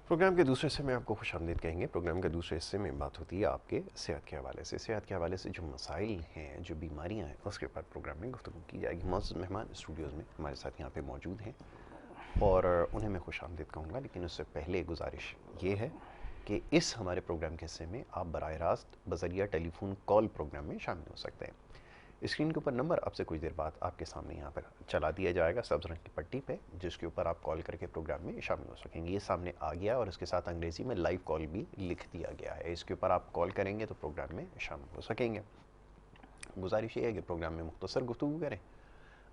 Programme के दूसरे हिस्से में आपको खुशामदीद कहेंगे। प्रोग्राम के दूसरे हिस्से में बात होती है आपके सेहत के हवाले से। सेहत के हवाले से जो मसाइल हैं, जो बीमारियां हैं, उसके ऊपर प्रोग्राम में गुफ्तगू की जाएगी। मौजूद मेहमान स्टूडियोज़ में हमारे साथ यहाँ पे मौजूद हैं और उन्हें मैं खुशामदीद कहूँगा, लेकिन उससे पहले गुजारिश ये है कि इस हमारे प्रोग्राम के हिस्से में आप बराह रास्त बज़रिया टेलीफोन कॉल प्रोग्राम में शामिल हो सकते हैं। स्क्रीन के ऊपर नंबर आपसे कुछ देर बाद आपके सामने यहाँ पर चला दिया जाएगा सब्ज़ रंग की पट्टी पे, जिसके ऊपर आप कॉल करके प्रोग्राम में शामिल हो सकेंगे। ये सामने आ गया और इसके साथ अंग्रेज़ी में लाइव कॉल भी लिख दिया गया है। इसके ऊपर आप कॉल करेंगे तो प्रोग्राम में शामिल हो सकेंगे। गुजारिश ये है कि प्रोग्राम में मुख्तसर गुफ्तगू करें।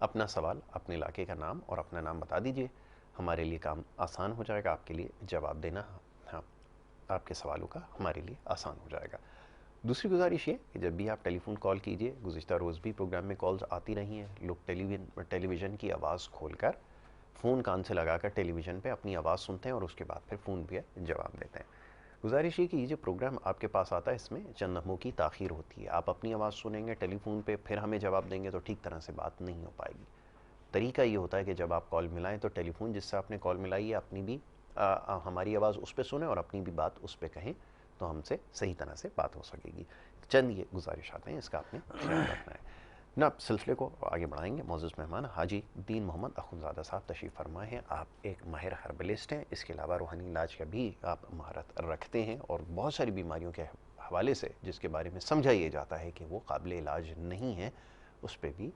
अपना सवाल, अपने इलाके का नाम और अपना नाम बता दीजिए। हमारे लिए काम आसान हो जाएगा, आपके लिए जवाब देना, हाँ, आपके सवालों का हमारे लिए आसान हो जाएगा। दूसरी गुजारिश ये कि जब भी आप टेलीफोन कॉल कीजिए, गुज़िश्ता रोज़ भी प्रोग्राम में कॉल्स आती रही हैं। लोग टेलीविज़न की आवाज़ खोलकर फ़ोन कान से लगाकर टेलीविज़न पे अपनी आवाज़ सुनते हैं और उसके बाद फिर फ़ोन पे जवाब देते हैं। गुजारिश ये कि ये जो प्रोग्राम आपके पास आता है, इसमें चंद लम्हों की ताख़ीर होती है। आप अपनी आवाज़ सुनेंगे टेलीफोन पे, फिर हमें जवाब देंगे तो ठीक तरह से बात नहीं हो पाएगी। तरीका ये होता है कि जब आप कॉल मिलाएं तो टेलीफोन जिससे आपने कॉल मिलाई है, अपनी भी हमारी आवाज़ उस पर सुने और अपनी भी बात उस पर कहें, तो हमसे सही तरह से बात हो सकेगी। चंद ये गुजारिशात हैं, इसका आपने ख्याल रखना है ना। आप सिलसिले को आगे बढ़ाएंगे। मौजूद मेहमान हाजी दीन मोहम्मद अखुंज़ादा साहब तशरीफ़ फरमा हैं। आप एक माहिर हर्बलिस्ट हैं, इसके अलावा रूहानी इलाज का भी आप महारत रखते हैं और बहुत सारी बीमारियों के हवाले से जिसके बारे में समझा ये जाता है कि वो काबिल इलाज नहीं है, उस पर भी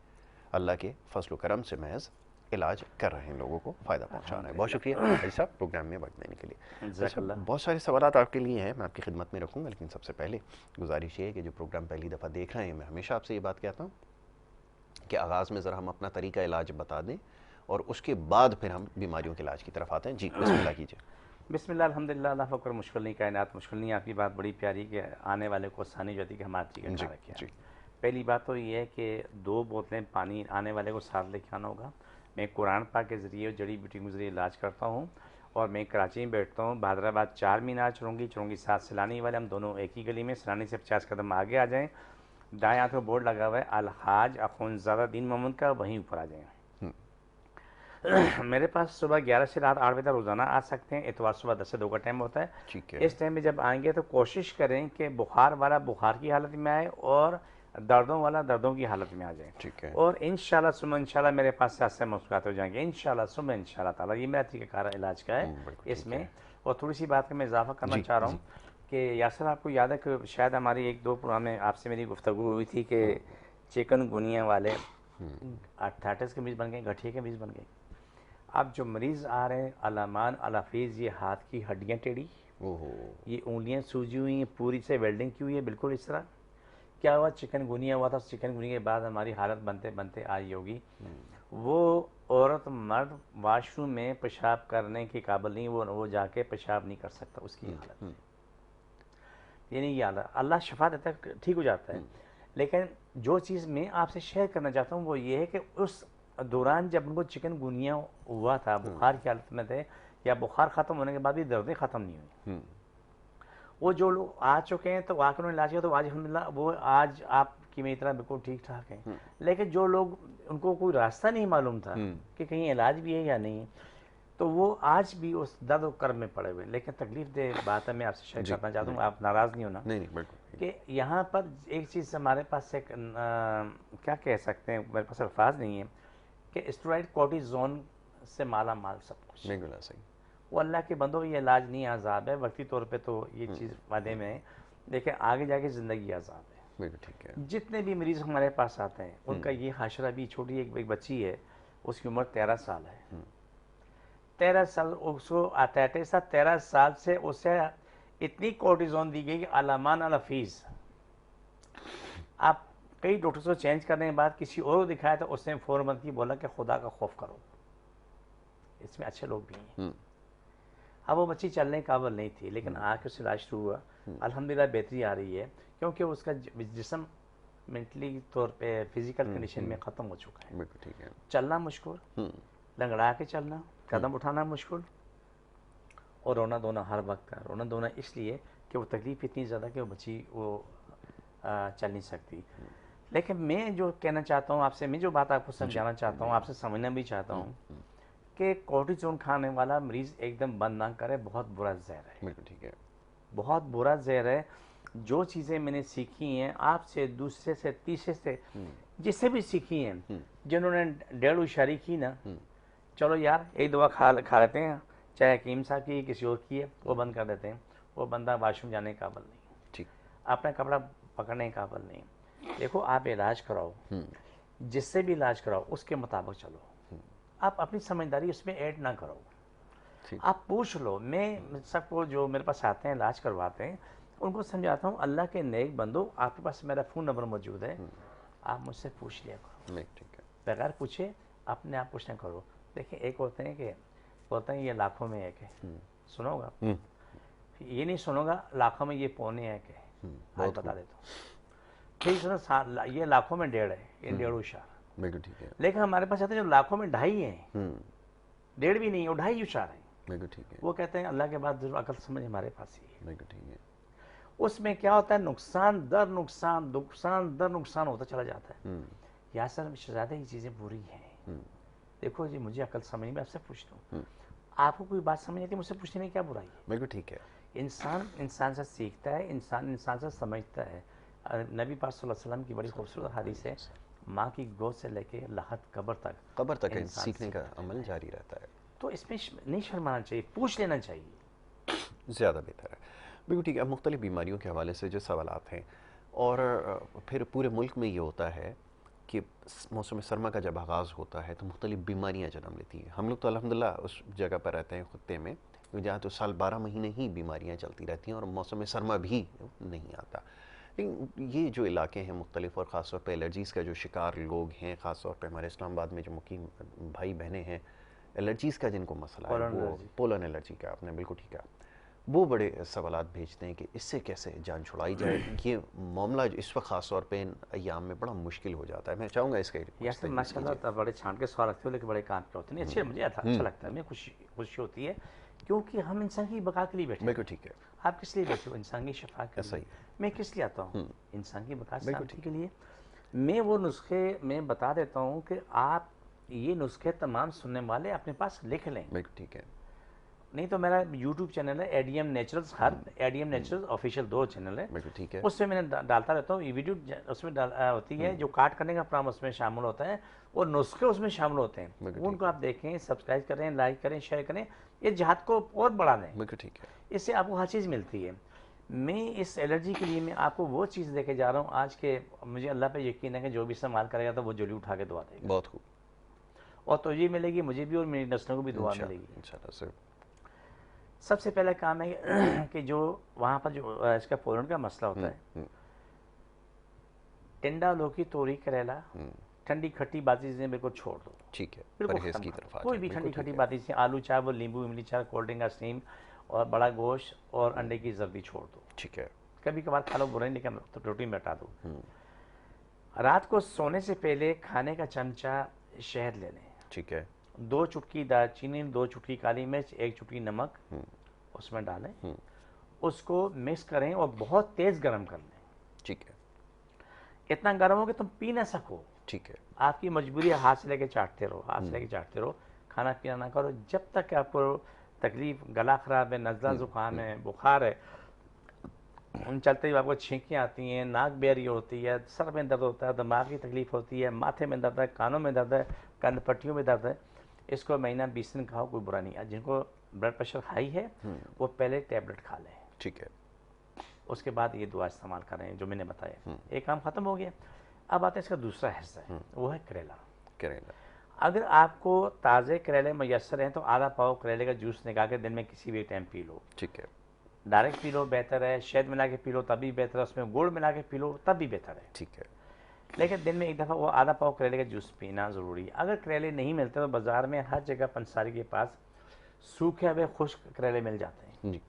अल्लाह के फजल करम से महज इलाज कर रहे हैं, लोगों को फ़ायदा पहुंचा रहे हैं। बहुत शुक्रिया हाजी साहब प्रोग्राम में वक्त देने के लिए। अच्छा, बहुत सारे सवालात आपके लिए हैं, मैं आपकी खिदमत में रखूँगा, लेकिन सबसे पहले गुजारिश ये है कि जो प्रोग्राम पहली दफ़ा देख रहे हैं, मैं हमेशा आपसे ये बात कहता हूँ कि आगाज़ में ज़रा हम अपना तरीका इलाज बता दें और उसके बाद फिर हम बीमारियों के इलाज की तरफ आते हैं। जी बिस्मिल्लाह कीजिए। बिस्मिल्लाह अल्हम्दुलिल्लाह अल्लाह फ़कर मुश्किल नहीं, कायनात मुश्किल नहीं। आपकी बात बड़ी प्यारी कि आने वाले को आसानी जो थी कि हम आज का जी खा रखे। जी। पहली बात तो ये है कि 2 बोतलें पानी आने वाले को साथ लेके आना होगा। मैं कुरान पाक के ज़रिए, जड़ी बूटी के ज़रिए इलाज करता हूँ और मैं कराची में बैठता हूँ। हैदराबाद 4 मीनार चुरंगी 7 सैलानी वाले, हम दोनों एक ही गली में, सैलानी से 50 कदम आगे आ जाएँ। दाएँ हाथ में बोर्ड लगा हुआ है अलहाज अखुंज़ादा दीन मोहम्मद का, वहीं ऊपर आ जाएँ। मेरे पास सुबह 11 से रात 8 बजे तक रोज़ाना आ सकते हैं। इतवार सुबह 10 से 2 का टाइम होता है। ठीक है। इस टाइम में जब आएंगे तो कोशिश करें कि बुखार वाला बुखार की हालत में आए और दर्दों वाला दर्दों की हालत में आ जाए। ठीक है। और इंशाल्लाह सुबह इंशाल्लाह मेरे पास से हादसे मुस्कुरात हो जाएंगे इंशाल्लाह सुबह इंशाल्लाह ताला। ये मेरा तरीक़ाकार इलाज का है बिल्कुल ठीक इसमें। है। और थोड़ी सी बात का मैं इजाफा करना जी चाह रहा जी। हूँ कि यासर, आपको याद है कि शायद हमारी 1-2 पुराने आपसे मेरी गुफ्तगू हुई थी कि चिकनगुनिया वाले आर्थराइटिस के मरीज़ बन गए, गठिया के मरीज़ बन गए। अब जो मरीज़ आ रहे हैं अलामान अलाफीज़, ये हाथ की हड्डियाँ टेढ़ी, ओहो। ये उंगलियां सूजी हुई हैं, पूरी से वेल्डिंग की हुई है, बिल्कुल इस तरह। क्या हुआ, चिकनगुनिया हुआ था। चिकनगुनिया के बाद हमारी हालत बनते बनते आई होगी। वो औरत मर्द वाशरूम में पेशाब करने के काबिल नहीं, वो जाके पेशाब नहीं कर सकता, उसकी हालत है। ये नहीं, ये हालत अल्लाह शफा देता है, ठीक हो जाता है। लेकिन जो चीज़ मैं आपसे शेयर करना चाहता हूँ वो ये है कि उस दौरान जब उनको चिकनगुनिया हुआ था, बुखार की हालत में थे, या बुखार ख़त्म होने के बाद भी दर्दें ख़त्म नहीं हुई, वो जो लोग आ चुके हैं तो आकर उन्होंने इलाज किया तो आज अल्हम्दुलिल्लाह वो आज आपकी मेरी तरह बिल्कुल ठीक ठाक हैं। लेकिन जो लोग, उनको कोई रास्ता नहीं मालूम था कि कहीं इलाज भी है या नहीं, तो वो आज भी उस दर्द और कर्ब में पड़े हुए। लेकिन तकलीफ दे बात है, मैं आपसे शेयर जी करना चाहता हूँ, जी। आप नाराज़ नहीं होना, नहीं नहीं, बिल्कुल। कि यहाँ पर एक चीज़ हमारे पास एक क्या कह सकते हैं, मेरे पास अल्फाज नहीं है, कि स्टेरॉइड कोर्टिज़ोन से माला माल सब कुछ। बिल्कुल सही। वो अल्लाह के बंदों, ये इलाज नहीं अज़ाब है, वक्ती तौर पे तो ये चीज़ वादे में है, लेकिन आगे जाके ज़िंदगी अज़ाब है। बिल्कुल ठीक है। जितने भी मरीज़ हमारे पास आते हैं उनका ये हाशरा भी, छोटी एक बच्ची है, उसकी उम्र 13 साल है। 13 साल उसको आता है, 13 साल से उसे इतनी कोर्टिज़ोन दी गई कि अलामान अलाफीज़। आप कई डॉक्टर्स को चेंज करने के बाद किसी और को दिखाया तो उसने फ़ौरन की बोला कि खुदा का खौफ करो, इसमें अच्छे लोग भी हैं। अब वो बच्ची चलने काबिल नहीं थी, लेकिन आके उससे इलाज शुरू हुआ, अल्हम्दुलिल्लाह बेहतरी आ रही है, क्योंकि उसका जिस्म मेंटली तौर पे फिज़िकल कंडीशन में ख़त्म हो चुका है। बिल्कुल ठीक है। चलना मुश्किल, लंगड़ा के चलना, कदम उठाना मुश्किल, और रोना धोना हर वक्त का। रोना धोना इसलिए कि वो तकलीफ़ इतनी ज़्यादा कि वो बच्ची वो चल नहीं सकती। लेकिन मैं जो कहना चाहता हूँ आपसे, मैं जो बात आपको समझाना चाहता हूँ, आपसे समझना भी चाहता हूँ, कि कोर्टिसोन खाने वाला मरीज एकदम बंद ना करे, बहुत बुरा जहर है, बिल्कुल ठीक है। बहुत बुरा जहर है। जो चीज़ें मैंने सीखी हैं आपसे, दूसरे से, तीसरे से, जिससे भी सीखी हैं, जिन्होंने डेढ़ उशारी की ना, चलो यार एक दवा खा लेते हैं, चाहे हकीम साहब की किसी और की है, वो बंद कर देते हैं, वो बंदा वाशरूम जाने के काबिल नहीं, ठीक। अपना कपड़ा पकड़ने के काबिल नहीं। देखो आप इलाज कराओ, जिससे भी इलाज कराओ उसके मुताबिक चलो, आप अपनी समझदारी उसमें ऐड ना करो। ठीक। आप पूछ लो, मैं सबको जो मेरे पास आते हैं इलाज करवाते हैं उनको समझाता हूँ, अल्लाह के नेक बंदो, आपके पास मेरा फ़ोन नंबर मौजूद है, आप मुझसे पूछ लिया करो, नहीं, ठीक है। बगैर पूछे अपने आप पूछना करो। देखिए एक होते हैं कि बोलते हैं ये लाखों में एक है, सुनोगा, ये नहीं सुनोगा लाखों में ये पौने एक है, आज बता देता हूँ, ठीक सुनो, ये लाखों में डेढ़ है, ये डेढ़ उशार, बिल्कुल ठीक है। लेकिन हमारे पास आते हैं जो लाखों में ढाई हैं, डेढ़ भी नहीं है, वो ढाई उशार है, बिल्कुल ठीक है। वो कहते हैं अल्लाह के बाद अकल समझ हमारे पास ही है। बिल्कुल ठीक है। उसमें क्या होता है, नुकसान दर नुकसान, नुकसान दर नुकसान होता चला जाता है। यासर शहजादे ये चीज़ें बुरी हैं। देखो जी, मुझे अकल समझ में, आपसे पूछता हूँ, आपको कोई बात समझ आती है, मुझसे पूछने में क्या बुराई है? बिल्कुल ठीक है। इंसान इंसान से सीखता है, इंसान इंसान से समझता है। नबी पाक सल्लल्लाहु अलैहि वसल्लम की बड़ी खूबसूरत हदीस है, माँ की गोद से लेके लहद कब्र तक इंसान सीखने का सीखता अमल जारी रहता है। तो इसमें नहीं शर्माना चाहिए, पूछ लेना चाहिए, ज़्यादा बेहतर है। बिल्कुल ठीक है। अब मुख्तलिफ़ बीमारियों के हवाले से जो सवालात हैं, और फिर पूरे मुल्क में ये होता है कि मौसम सरमा का जब आगाज़ होता है तो मुख्तलिफ़ बीमारियाँ जन्म लेती हैं। हम लोग तो अल्हम्दुलिल्लाह उस जगह पर रहते हैं, ख़ुत्ते में, जहाँ तो साल 12 महीने ही बीमारियाँ चलती रहती हैं और मौसम सरमा भी नहीं आता। लेकिन ये जो इलाके हैं मुख्तलिफ़, और ख़ास तौर पे एलर्जीज़ का जो शिकार लोग हैं, ख़ास तौर पे हमारे इस्लामाबाद में जो मुकीम भाई बहनें हैं, एलर्जीज़ का जिनको मसला है, पोलन वो एलर्जी। पोलन एलर्जी का, आपने बिल्कुल ठीक कहा, वो बड़े सवालात भेजते हैं कि इससे कैसे जान छुड़ाई जाए। ये मामला इस वक्त ख़ास तौर पे इन अय्याम में बड़ा मुश्किल हो जाता है। मैं चाहूँगा इसके यार सर माशाल्लाह बड़े छांट के सवाल रखते हो, लेकिन बड़े काम के होते हैं। अच्छे, मुझे अच्छा लगता है, मुझे खुशी होती है, क्योंकि हम इंसान की बका के लिए बैठे हैं। बिल्कुल ठीक है। आप किस लिए बैठे हो? इंसान की शफा के ऐसा लिए। ही। मैं किस लिए आता हूँ? इंसान की बका बिल्कुल शांति के लिए। मैं वो नुस्खे मैं बता देता हूँ कि आप ये नुस्खे तमाम सुनने वाले अपने पास लिख लें। बिल्कुल ठीक है। नहीं तो मेरा यूट्यूब चैनल है एडीएम नेचुरल्स, हर एडीएम नेचुरल्स ऑफिशियल 2 चैनल है, बिल्कुल ठीक है। उसमें मैंने डालता रहता हूँ। ये वीडियो उसमें होती है, जो काट करने का प्रोग्राम उसमें शामिल होता है, और नुस्खे उसमें शामिल होते हैं, बिल्कुल उनको आप देखें, सब्सक्राइब करें, लाइक करें, शेयर करें, ये जहाद को और बढ़ा दें। बिल्कुल ठीक है। इससे आपको हर चीज़ मिलती है। मैं इस एलर्जी के लिए मैं आपको वो चीज़ देके जा रहा हूँ आज के, मुझे अल्लाह पे यकीन है कि जो भी इस्तेमाल करेगा तो वो जली उठा के दुआ देगा, बहुत खूब। और तो ये मिलेगी मुझे भी और मेरी नस्लों को भी दुआ मिलेगी इंशाल्लाह सर। सबसे पहला काम है कि जो वहाँ पर जो इसका पोलन का मसला होता है, टिंडा, लौकी, तोरी, करेला, ठंडी खट्टी बाती चीज़ें बिल्कुल छोड़ दो। ठीक है। बिल्कुल परहेज़ खत्म की कर तरफ दो। आ कोई जाए। भी बिल्कुल ठंडी ठीक खट्टी है। बाती चीज़ें, आलू चावल, नींबू इमली चाय, कोल्ड ड्रिंक का स्टीम, और बड़ा गोश्त और अंडे की जर्दी छोड़ दो। ठीक है। कभी कभार खा लो, बुरा नहीं, लेकिन तो प्रोटीन में हटा दो। रात को सोने से पहले खाने का चमचा शहद ले लें, ठीक है। 2 चुटकी दालचीनी, 2 चुटकी काली मिर्च, 1 चुटकी नमक उसमें डालें, उसको मिक्स करें और बहुत तेज़ गर्म कर लें। ठीक है। इतना गर्म हो कि तुम पी ना सको, ठीक है। आपकी मजबूरी है, हाथ से लेके चाटते रहो, हाथ से लेके चाटते रहो, खाना पीना ना करो जब तक कि आपको तकलीफ, गला ख़राब है, नज़ला ज़ुकाम है, बुखार है, उन चलते हुए आपको छींकें आती हैं, नाक बेरी होती है, सर में दर्द होता है, दिमाग की तकलीफ होती है, माथे में दर्द है, कानों में दर्द है, कंध पट्टियों में दर्द है, इसको महीना 20 दिन खाओ, कोई बुरा नहीं है। जिनको ब्लड प्रेशर हाई है वो पहले टैबलेट खा लें, ठीक है। उसके बाद ये दुआ इस्तेमाल करें जो मैंने बताया। एक काम ख़त्म हो गया। अब आता है इसका दूसरा हिस्सा है, वो है करेला। करेला। अगर आपको ताज़े करेले मैसर हैं तो आधा पाव करेले का जूस निकाल के दिन में किसी भी टाइम पी लो। ठीक है। डायरेक्ट पी लो बेहतर है, शहद मिला के पी लो तब भी बेहतर है, उसमें गुड़ मिला के पी लो तब भी बेहतर है। ठीक है। लेकिन दिन में एक दफ़ा वो आधा पाव करेले का जूस पीना ज़रूरी है। अगर करेले नहीं मिलते तो बाज़ार में हर जगह पंसारी के पास सूखे हुए खुश्क करेले मिल जाते हैं जी।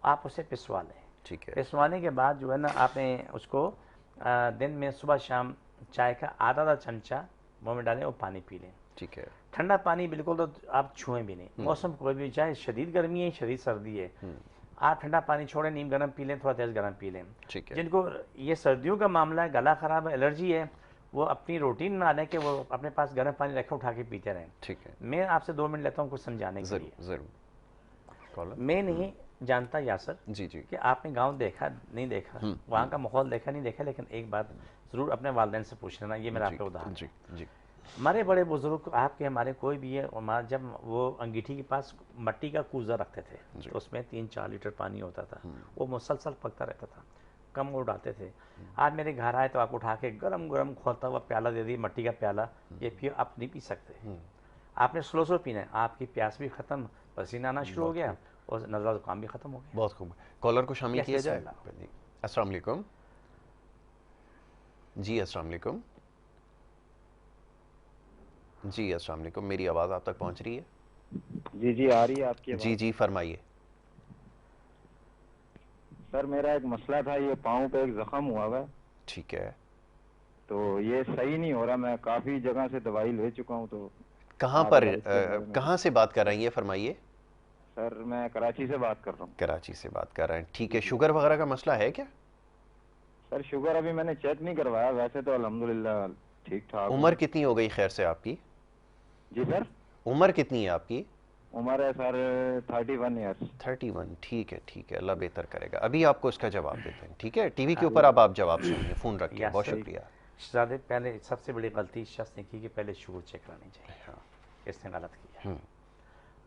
आप उसे पिसवा लें। ठीक है। पिसवाने के बाद जो है ना, आपने उसको दिन में सुबह शाम चाय का आधा चमचा मुँह में डालें और पानी पी लें। ठीक है। ठंडा पानी बिल्कुल तो आप छुएं भी नहीं। मौसम कोई भी, चाहे शदीद गर्मी है शदीद सर्दी है, आप ठंडा पानी छोड़ें, नीम गर्म पी लें, थोड़ा तेज़ गर्म पी लें। ठीक है। जिनको ये सर्दियों का मामला है, गला ख़राब है, एलर्जी है, वो अपनी रूटीन बना लें कि वो अपने पास गर्म पानी रखे उठा के पीते रहें। ठीक है, मैं आपसे 2 मिनट लेता हूँ कुछ समझाने के लिए। ज़रूर ज़रूर। कॉलर। मैं नहीं जानता यासर जी जी। कि आपने गांव देखा नहीं देखा, वहाँ का माहौल देखा नहीं देखा, लेकिन एक बात ज़रूर अपने वालिदैन से पूछ लेना, ये मेरा जी आप पे उदाहरण जी है। जी। हमारे बड़े बुजुर्ग आपके हमारे कोई भी है, हमारा जब वो अंगीठी के पास मट्टी का कूज़ा रखते थे जी। तो उसमें 3-4 लीटर पानी होता था, वो मुसलसल पकता रहता था, कम वो डालते थे। आज मेरे घर आए तो आप उठा के गरम गरम खोलता हुआ प्याला दे दी, मट्टी का प्याला, ये पियो, आप नहीं पी सकते। आपने स्लो पीना है, आपकी प्यास भी ख़त्म, पसीना आना शुरू हो गया और नज़ला ज़ुकाम भी ख़त्म हो गया। बहुत खूब। कॉलर को शामिल कैसे किया जाए। सुन ला? जी, अस्सलाम वालेकुम। जी अस्सलाम वालेकुम। जी अस्सलाम वालेकुम, मेरी आवाज़ आप तक पहुंच रही है? जी जी आ रही है आपकी जी आवाज़। जी फरमाइए। सर मेरा एक मसला था, ये पाँव पे एक जख्म हुआ हुआ है, ठीक है। तो ये सही नहीं हो रहा। मैं काफ़ी जगह से दवाई ले चुका हूँ, तो कहाँ आप पर अगर इसके बारे में कहाँ से बात कर रही हैं, फरमाइए। सर मैं कराची से बात कर रहा हूँ। कराची से बात कर रहे हैं, ठीक है। शुगर वगैरह का मसला है क्या? सर शुगर अभी मैंने चेक नहीं करवाया, वैसे तो अल्हम्दुलिल्लाह ठीक ठाक उम्र हूँ। कितनी हो गई खैर से आपकी? जी सर, उम्र कितनी है आपकी? उम्र है सर 31 ईयर्स। 31, ठीक है ठीक है, अल्लाह बेहतर करेगा। अभी आपको इसका जवाब देते हैं, ठीक है? टीवी के हाँ। ऊपर अब आप जवाब सुनिए, फ़ोन रख के। बहुत यासर शुक्रिया। शहजादे, पहले सबसे बड़ी गलती इस शख्स ने की कि पहले शुगर चेक करानी चाहिए, हाँ। इसने गलत किया।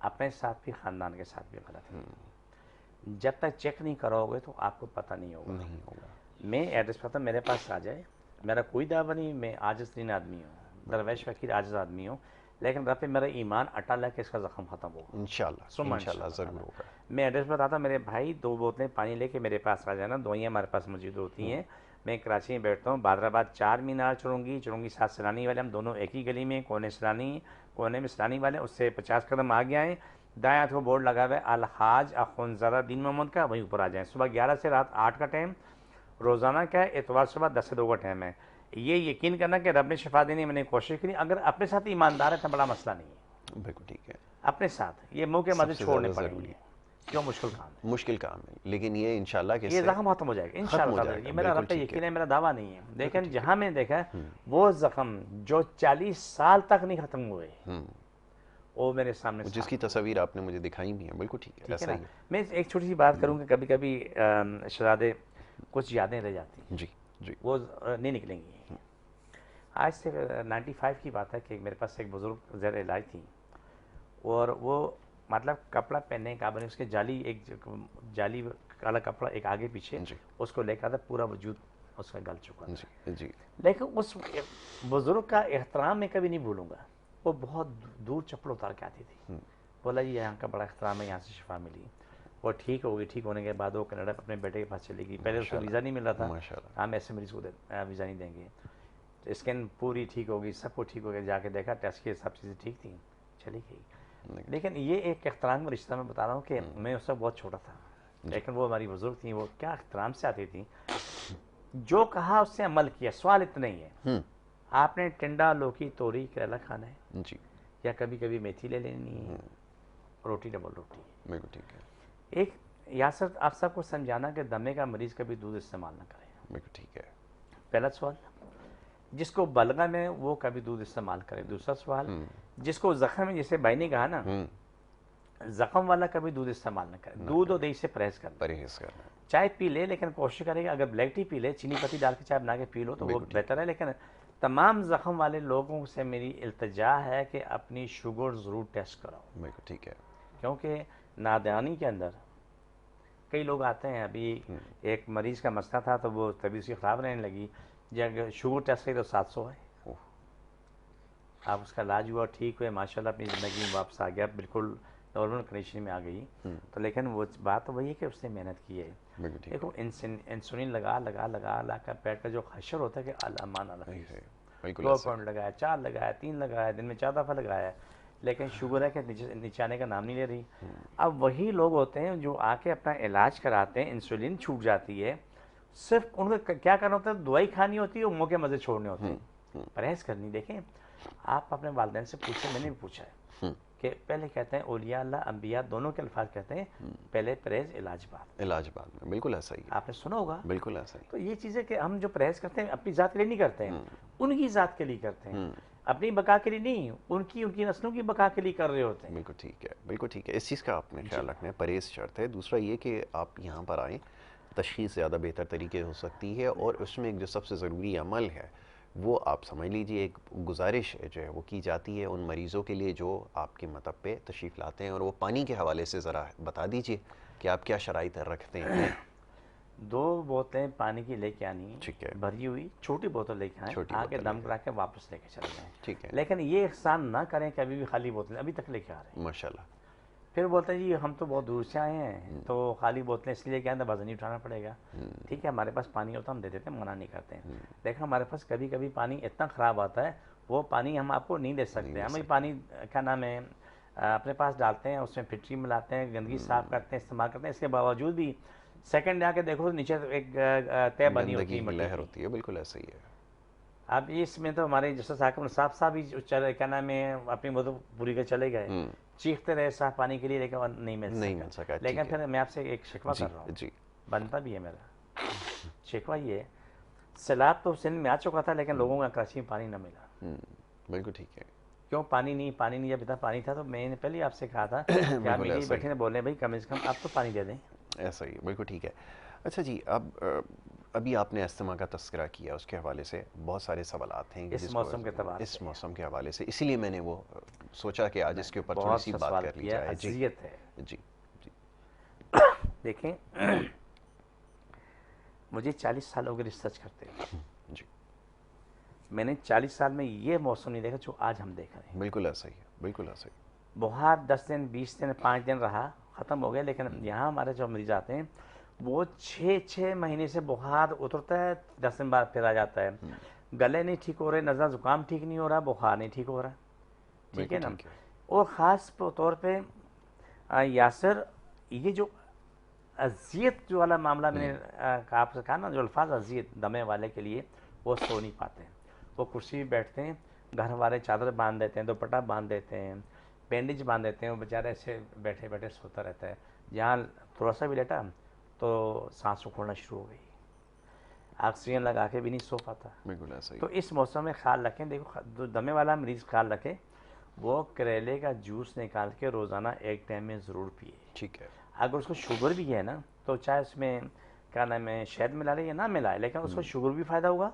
अपने साथ भी ख़ानदान के साथ भी गलत है। जब तक चेक नहीं कराओगे तो आपको पता नहीं होगा। नहीं होगा। मैं एड्रेस पता मेरे पास आ जाए, मेरा कोई दावा नहीं, मैं आजिज़ तरीन आदमी हूँ, दरवेश फ़कीर आजिज़ आदमी हूँ, लेकिन रब पे मेरा ईमान अटल है कि इसका ज़ख्म ख़त्म होगा इंशाल्लाह सुम्मा इंशाल्लाह इंशाल्लाह ज़रूर ताला। होगा। मैं एड्रेस बताता, मेरे भाई 2 बोतलें पानी लेके मेरे पास आ जाना, दवाइयाँ हमारे पास मौजूद होती हैं। मैं कराची में बैठता हूँ, बादराबाद 4 मीनार चुरूंगी साथ सैलानी वाले, हम दोनों एक ही गली में, कोने में सैलानी वाले, उससे 50 कदम आगे आएँ, दाएँ हाथ को बोर्ड लगा हुआ है अलहाज अखुनज़रा दीन मोहम्मद का, वहीं ऊपर आ जाएँ। सुबह 11 से रात 8 का टाइम रोज़ाना का है, इतवार सुबह 10 से 2 का टाइम है। ये यकीन करना कि रब ने शिफा देने मैंने कोशिश करी, अगर अपने साथ ईमानदार है तो बड़ा मसला नहीं है। बिल्कुल ठीक है। अपने साथ ये मुंह के मजे सबसे छोड़ने ज़्यादा पड़ेंगे, ज़रूरी। क्यों मुश्किल काम है। मुश्किल काम है, लेकिन ये इंशाल्लाह ये कैसे ज़ख्म खत्म हो जाएगा खत्म हो इंशाल्लाह। जाएगा। ये मेरा बिल्कुल रब पे ठीक यकीन है। है, मेरा दावा नहीं है। लेकिन जहाँ मैं देखा वो ज़ख्म जो 40 साल तक नहीं खत्म हुए, वो मेरे सामने वो साफ जिसकी तस्वीर आपने मुझे दिखाई भी है, बिल्कुल ठीक है, ठीक है ऐसा ना। ही है। मैं एक छोटी सी बात करूँगा, कभी कभी शहजादे कुछ यादें रह जाती हैं, जी जी। वो नहीं निकलेंगी। आज से 95 की बात है कि मेरे पास एक बुज़ुर्ग ज़ेर इलाज थी, और वो मतलब कपड़ा पहनने के काबिल, उसके जाली काला कपड़ा एक आगे पीछे, जी। उसको लेकर था, पूरा वजूद उसका गल चुका था। जी जी। लेकिन उस बुज़ुर्ग का एहतराम मैं कभी नहीं भूलूंगा। वो बहुत दूर चप्पल उतार के आती थी, बोला जी यहाँ का बड़ा एहतराम है, यहाँ से शिफा मिली। वो ठीक हो गई, ठीक होने के बाद वो कनाडा अपने बेटे के पास चली गई। पहले उसको वीज़ा नहीं मिल रहा था, माशाल्लाह। हम ऐसे मरीज़ को वीज़ा नहीं देंगे। तो स्कैन पूरी ठीक हो गई, सब कुछ ठीक हो गया, जाके देखा, टेस्ट किए, सब चीज़ें ठीक थी, चली गई। लेकिन ये एक एहतराम का रिश्ता, मैं बता रहा हूँ कि मैं उस वक्त बहुत छोटा था, लेकिन वो हमारी बुजुर्ग थी, वो क्या एहतराम से आती थी, जो कहा उससे अमल किया। सवाल इतना ही है, आपने टिंडा, लौकी, तोरी, करेला खाना है जी, या कभी कभी मेथी ले लेनी है, रोटी डबल रोटी। बिल्कुल ठीक है। एक यासर आप सबको समझाना कि दमे का मरीज़ कभी दूध इस्तेमाल ना करे, बिल्कुल ठीक है। पहला सवाल। जिसको बलगम है वो कभी दूध इस्तेमाल करे, दूसरा सवाल। जिसको जख्म है, जैसे भाई ने कहा ना, जख्म वाला कभी दूध इस्तेमाल ना करे, दूध और दही से परहेज करना। परहेज करना है। चाय पी ले, लेकिन कोशिश करेगा अगर ब्लैक टी पी ले, चीनी पत्ती डाल के चाय बना के पी लो तो वो बेहतर है। लेकिन तमाम जख्म वाले लोगों से मेरी इल्तिजा है कि अपनी शुगर ज़रूर टेस्ट कराओ, बिल्कुल ठीक है। क्योंकि नादानी के अंदर कई लोग आते हैं। अभी एक मरीज़ का मसला था, तो वो तबीयत उसकी ख़राब रहने लगी, जब शुगर टेस्ट करी तो 700 है। आप उसका इलाज हुआ, ठीक हुए, माशाल्लाह अपनी ज़िंदगी में वापस आ गया, बिल्कुल नॉर्मल कंडीशन में आ गई। तो लेकिन वो बात तो वही है कि उसने मेहनत की है। देखो इंसुलिन लगा कर पेट का जो खशर होता है कि अलामान अलग 2 पॉइंट लगाया, 4 लगाया, 3 लगाया, दिन में 4 दफ़ा लगाया, लेकिन शुगर है कि नीचे आने का नाम नहीं ले रही। अब वही लोग होते हैं जो आके अपना इलाज कराते हैं, इंसुलिन छूट जाती है, सिर्फ उनको क्या करना होता है, दवाई खानी होती है और मुँह के मज़े छोड़ने होते हैं, परहेज़ करनी। देखें, आप अपने वालिदैन से पूछें, मैंने भी पूछा है, कि पहले कहते हैं औलिया अल्लाह अंबिया दोनों के अल्फाज कहते हैं पहले परहेज इलाज बाद। इलाज बाद में, बिल्कुल ऐसा ही है, आपने सुना होगा। बिल्कुल ऐसा ही। तो ये चीज़ें कि हम जो परहेज करते हैं अपनी ज़ात के लिए नहीं करते हैं, उनकी ज़ात के लिए करते हैं, अपनी बका के लिए नहीं, उनकी नस्लों की बका के लिए कर रहे होते हैं। बिल्कुल ठीक है, बिल्कुल ठीक है। इस चीज़ का आपने ख्याल रखना है, परहेज शर्त है। दूसरा ये कि आप यहाँ पर आएँ, तशख़ीस ज़्यादा बेहतर तरीके हो सकती है, और उसमें एक जो सबसे ज़रूरी अमल है वो आप समझ लीजिए, एक गुजारिश जो है वो की जाती है उन मरीज़ों के लिए जो आपके मतब पे तशरीफ़ लाते हैं, और वो पानी के हवाले से ज़रा बता दीजिए कि आप क्या शराइत रखते हैं। 2 बोतलें पानी की लेके आनी, ठीक है, भरी हुई छोटी बोतल लेके आए, छोटी आके बोतल दम करा के वापस लेके चले जाएं। ठीक है, लेकिन ये एहसान ना करें कि अभी भी खाली बोतलें अभी तक लेके आ रहे हैं। माशाल्लाह। फिर बोलते हैं जी हम तो बहुत दूर से आए हैं, तो खाली बोतलें इसलिए क्या है, वजन नहीं उठाना पड़ेगा। ठीक है, हमारे पास पानी होता है हम दे देते हैं, मना नहीं करते हैं। लेकिन हमारे पास कभी कभी पानी इतना ख़राब आता है, वो पानी हम आपको नहीं दे सकते। हम ये पानी क्या नाम है अपने पास डालते हैं, उसमें फिल्टरी मिलाते हैं, गंदगी साफ़ करते हैं, इस्तेमाल करते हैं। इसके बावजूद भी सेकंड आके देखो तो नीचे एक तय बनी होती है, लहर होती है, बिल्कुल ऐसा ही है। अब इसमें तो हमारे जैसे साहब साहब ही चले, क्या नाम है, अपनी वो तो पूरी कर चले गए, चीखते रहे साफ पानी के लिए, लेकिन नहीं मिल सका। लेकिन फिर मैं आपसे एक शिकवा कर रहा हूँ जी, बनता भी है मेरा शिकवा ये, सैलाब तो सिंध में आ चुका था, लेकिन लोगों का कराची में पानी न मिला। बिल्कुल ठीक है। क्यों पानी नहीं, जब इतना पानी था तो मैंने पहले ही आपसे कहा था कि आप मेरी बैठे बोले भाई कम से कम आप तो पानी दे दें। ऐसा ही, बिल्कुल ठीक है। अच्छा जी, अब अभी आपने अस्थमा का तस्करा किया, उसके हवाले से बहुत सारे सवालात हैं इस मौसम के तबार इस मौसम के हवाले से, इसीलिए मैंने वो सोचा कि आज इसके ऊपर थोड़ी सी बात कर ली जाए। जी है जी जी। देखें मुझे 40 साल हो गए रिसर्च करते हैं जी, मैंने 40 साल में ये मौसम नहीं देखा जो आज हम देख रहे हैं। बिल्कुल ऐसा ही है, बिल्कुल ऐसा ही। बुखार 10 दिन 20 दिन 5 दिन रहा, ख़त्म हो गया। लेकिन यहाँ हमारे जो मरीज आते हैं वो 6 महीने से बुखार उतरता है, 10 दिन बाद फिर आ जाता है। गले नहीं ठीक हो रहे, नज़ला ज़ुकाम ठीक नहीं हो रहा, बुखार नहीं ठीक हो रहा। ठीक है ना। और ख़ास तौर पे यासर, ये जो अजियत जो वाला मामला मैंने आपसे कहा ना, जो अल्फाज अजियत दमे वाले के लिए, वो सो नहीं पाते हैं, वो कुर्सी पर बैठते हैं, घर वाले चादर बांध देते हैं, दुपट्टा बांध देते हैं, बैंडेज बांध देते हैं, वो बेचारे ऐसे बैठे बैठे सोता रहता है। जहाँ थोड़ा सा भी लेटा तो सांस खोलना शुरू हो गई, ऑक्सीजन लगा के भी नहीं सो पाता। बिल्कुल ऐसा ही। तो इस मौसम में ख्याल रखें, देखो जो दमे वाला मरीज़ ख्याल रखें, वो करेले का जूस निकाल के रोज़ाना एक टाइम में ज़रूर पिए। ठीक है। अगर उसको शुगर भी है ना, तो चाहे उसमें क्या नाम है शहद मिला ले या ना मिलाए, लेकिन उसको शुगर भी फ़ायदा होगा,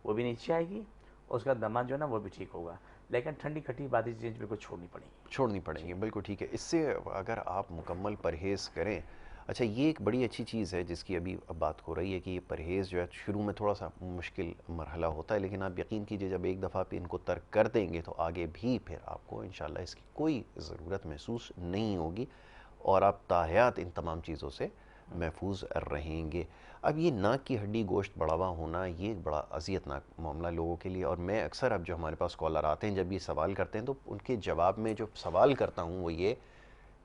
वो भी नीचे आएगी, उसका दमा जो है ना वो भी ठीक होगा। लेकिन ठंडी खट्टी बादी चीज़ बिल्कुल छोड़नी पड़ेगी। बिल्कुल ठीक है। इससे अगर आप मुकम्मल परहेज़ करें, अच्छा ये एक बड़ी अच्छी चीज़ है जिसकी अभी अब बात हो रही है कि ये परहेज़ जो है शुरू में थोड़ा सा मुश्किल मरहला होता है, लेकिन आप यकीन कीजिए जब एक दफ़ा पे इनको तर्क कर देंगे तो आगे भी फिर आपको इंशाल्लाह इसकी कोई ज़रूरत महसूस नहीं होगी, और आप ताहयात इन तमाम चीज़ों से महफूज रहेंगे। अब ये नाक की हड्डी गोश्त बढ़ावा होना, ये एक बड़ा अज़ियतनाक मामला लोगों के लिए, और मैं अक्सर अब जो हमारे पास कॉलर आते हैं जब ये सवाल करते हैं तो उनके जवाब में जो सवाल करता हूँ वो ये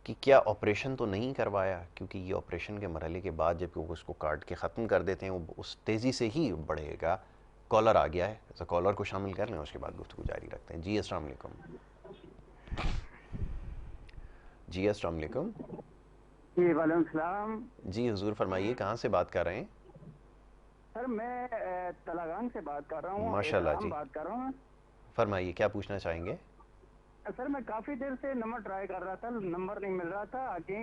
कि क्या ऑपरेशन तो नहीं करवाया, क्योंकि ये ऑपरेशन के मरहले के बाद जब वो उसको काट के ख़त्म कर देते हैं वो उस तेज़ी से ही बढ़ेगा। कॉलर आ गया है, तो कॉलर को शामिल कर लें, उसके बाद गुफ्तगू जारी रखते हैं। जी अस्सलाम वालेकुम। जी अस्सलाम वालेकुम। जी वालेकुम सलाम। जी हुजूर फरमाइए, कहाँ से बात कर रहे हैं? सर मैं तलागांग से बात कर रहा हूँ। माशाल्लाह जी, बात कर रहा हूँ। फरमाइए क्या पूछना चाहेंगे? सर मैं काफी देर से नंबर ट्राई कर रहा था, नंबर नहीं मिल रहा था। आगे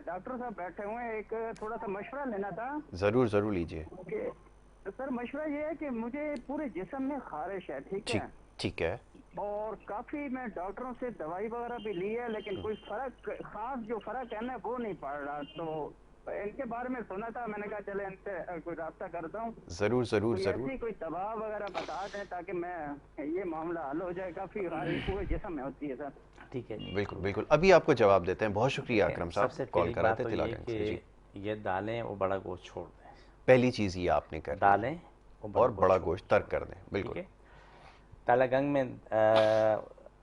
डॉक्टर साहब बैठे हुए हैं, एक थोड़ा सा मशवरा लेना था। जरूर जरूर लीजिए। सर मशवरा ये है कि मुझे पूरे जिस्म में खारिश है। ठीक है। और काफी मैं डॉक्टरों से दवाई वगैरह भी ली है, लेकिन कोई फर्क खास जो फर्क है ना वो नहीं पड़ रहा। तो इनके बारे में सुना था, मैंने कहा चले इनसे कोई रास्ता करता हूँ। जरूर जरूर जरूर। ऐसी कोई दवा वगैरह बता दें ताकि मैं ये मामला हल हो जाए। काफी पूरे जिस्म में होती है सर। ठीक है, बिल्कुल बिल्कुल, अभी आपको जवाब देते हैं। बहुत शुक्रिया अकरम साहब, कॉल करा थे तिलागंज से। जी, ये दालें वो बड़ा गोश्त छोड़ दें, पहली चीज़ ये आपने कर दालें और बड़ा गोश्त तर्क कर दें। बिल्कुल। तलागंग में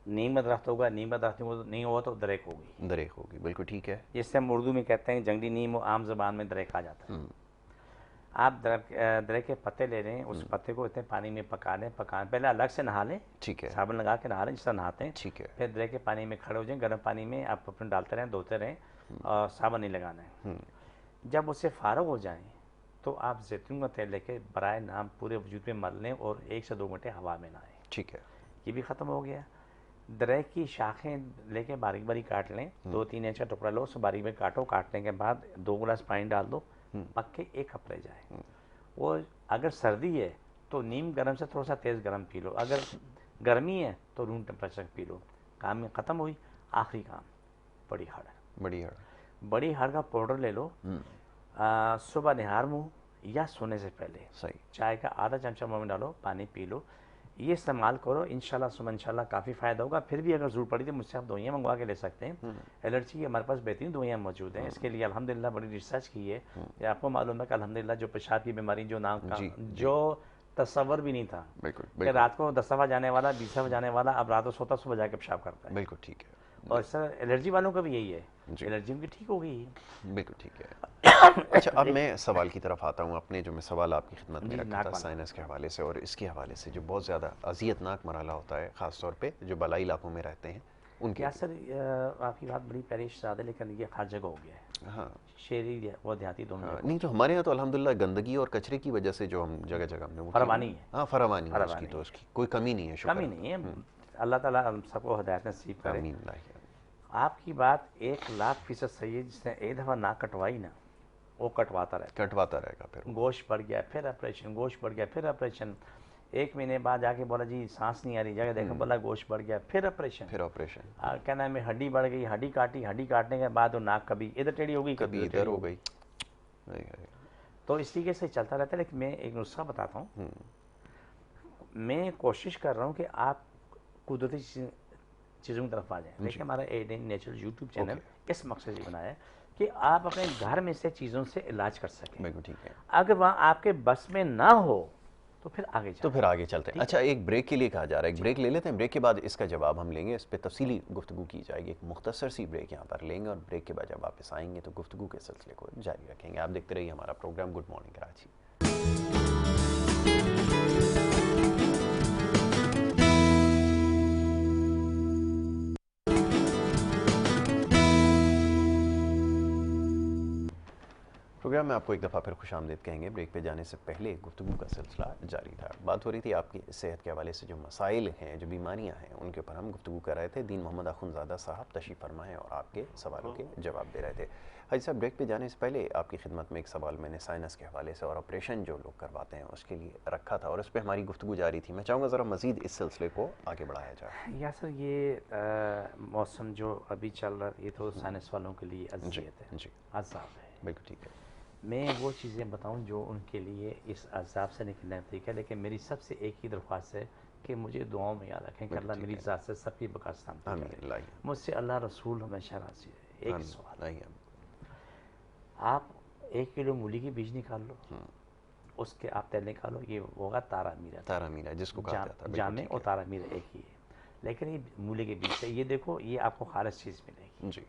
नीम दरख्त होगा, नीम दरख्त नहीं हुआ तो दरेक होगी। बिल्कुल ठीक है। जिससे हम उर्दू में कहते हैं जंगली नीम, आम ज़बान में दरेक आ जाता है। आप दरख्त के पत्ते ले लें, उस पत्ते को इतने पानी में पका लें, पहले अलग से नहा लें, ठीक है, साबुन लगा के नहा लें जिस तरह नहाते हैं। ठीक है, फिर दरख्त के पानी में खड़े हो जाएं, गर्म पानी में आप अपने डालते रहें, धोते रहें और साबुन नहीं लगाना है। जब उससे फारग हो जाएं तो आप जैतून का तेल लेके बराए नाम पूरे वजूद में मल लें और 1 से 2 घंटे हवा में नहाएं। ठीक है, ये भी ख़त्म हो गया। दरख्त की शाखें लेके बारीक बारीक काट लें, 2-3 इंच का टुकड़ा लो, उसको बारीक बारीक काटो, काटने के बाद 2 गिलास पानी डाल दो, पक के 1 कप रह जाए। वो अगर सर्दी है तो नीम गर्म से थोड़ा सा तेज़ गर्म पी लो, अगर गर्मी है तो रूम टेम्परेचर पी लो। काम में ख़त्म हुई। आखिरी काम, बड़ी हाड़। बड़ी हाड़ का पाउडर ले लो, सुबह निहार मुँह या सोने से पहले सही, चाय का आधा चमचा मुँह में डालो, पानी पी लो, ये इस्तेमाल करो, इंशाल्लाह सुबह इंशाल्लाह काफ़ी फ़ायदा होगा। फिर भी अगर ज़रूरत पड़ी तो मुझसे आप दवाइयाँ मंगवा के ले सकते हैं। एलर्जी की हमारे पास बेहतरीन दवाइयाँ मौजूद हैं। इसके लिए अल्हम्दुलिल्लाह बड़ी रिसर्च की है। ये आपको मालूम है कि अल्हम्दुलिल्लाह जो पेशाब की बीमारी, जो नाम का जो तस्वर भी नहीं था कि रात को 10 दफ़ा जाने वाला, 20 दफ़ा जाने वाला, अब रात को सोता सुबह जाके पेशाब करता है। बिल्कुल ठीक है। और सर एलर्जी वालों का भी यही है, एलर्जी उनकी ठीक हो गई है। बिल्कुल ठीक है। अच्छा, अब मैं सवाल की तरफ आता हूँ। अपने जो मैं सवाल आपकी खिदमत में रखा था साइनस के हवाले से और इसके हवाले से, जो बहुत ज़्यादा अजियतनाक मरहला होता है ख़ास तौर पे जो बलाई इलाकों में रहते हैं उनके। क्या सर आपकी बात बड़ी परेश ज़्यादा, लेकिन ये हर जगह हो गया है। हाँ, शहरी व देहाती दोनों। नहीं तो हमारे यहाँ तो अल्हम्दुलिल्लाह गंदगी और कचरे की वजह से जो हम जगह जगह में फरवानी है। हाँ, फरवानी है उसकी, तो उसकी कोई कमी नहीं है। कमी नहीं है। अल्लाह ताला हम सबको हिदायत नसीब करे। आमीन। आपकी बात 1,00,000% सही है। जिसने एक दफ़ा नाक कटवाई ना, वो कटवाता रहेगा। फिर गोश्त बढ़ गया, फिर ऑपरेशन, गोश्त बढ़ गया, फिर ऑपरेशन। 1 महीने बाद जाके बोला जी सांस नहीं आ रही, जाके देखा बोला गोश्त बढ़ गया, फिर ऑपरेशन। क्या नाम है, हड्डी बढ़ गई, हड्डी काटी, हड्डी काटने के बाद वो नाक कभी इधर टेढ़ी हो गई, कभी इधर हो गई। तो इस तरीके से चलता रहता है। लेकिन मैं एक नुस्खा बताता हूँ। मैं कोशिश कर रहा हूँ कि आप कुदरती चीज़ों की तरफ आ जाएं। देखिए हमारा एडेन नेचुरल यूट्यूब चैनल इस मकसद से बनाया है कि आप अपने घर में से चीज़ों से इलाज कर सकें। बिल्कुल ठीक है। अगर वहाँ आपके बस में ना हो तो फिर आगे चलते हैं। अच्छा, एक ब्रेक के लिए कहा जा रहा है, एक ब्रेक ले लेते हैं। ब्रेक के बाद इसका जवाब हम लेंगे, इस पर तफसीली गुफ्तगू की जाएगी। एक मुख्तसर सी ब्रेक यहाँ पर लेंगे और ब्रेक के बाद जब वापस आएंगे तो गुफ्तगू के सिलसिले को जारी रखेंगे। आप देखते रहिए हमारा programme good morning Karachi. Programme में आपको एक दफ़ा फिर खुशामदीद कहेंगे। ब्रेक पे जाने से पहले गुफ्तगू का सिलसिला जारी था। बात हो रही थी आपकी सेहत के हवाले से जो मसाइल हैं, जो बीमारियां हैं, उनके ऊपर हम गुफ्तगू कर रहे थे। दीन मोहम्मद अखुंज़ादा साहब तशरीफ़ फरमा हैं और आपके सवालों के जवाब दे रहे थे। हाजी साहब, ब्रेक पे जाने से पहले आपकी खिदमत में एक सवाल मैंने साइनस के हवाले से और ऑपरेशन जो लोग करवाते हैं उसके लिए रखा था और उस पर हमारी गुफ्तगू जारी थी। मैं चाहूँगा ज़रा मज़ीद इस सिलसिले को आगे बढ़ाया जाए। या सर, ये मौसम जो अभी चल रहा है ये तो साइनस वालों के लिए अज़ियत है, अज़ाब है। बिल्कुल ठीक है। मैं वो चीज़ें बताऊं जो उनके लिए इस अज़ाब से निकलने का तरीका है। लेकिन मेरी सबसे एक ही दरख्वास्त है कि मुझे दुआओं में याद रखें कि अल्लाह मेरी ज़ात से सबकी बकास्तान करे। मुझसे अल्लाह रसूल हमेशा राज़ी है। एक सवाल, आप 1 किलो मूली की बीज निकाल लो, उसके आप तेल निकालो, ये होगा तारा मीरा जिसको कहा जाता है। जामे और तारा मीरा एक ही है। लेकिन ये मूली के बीज से, ये देखो, ये आपको खालिस चीज़ मिलेगी जी।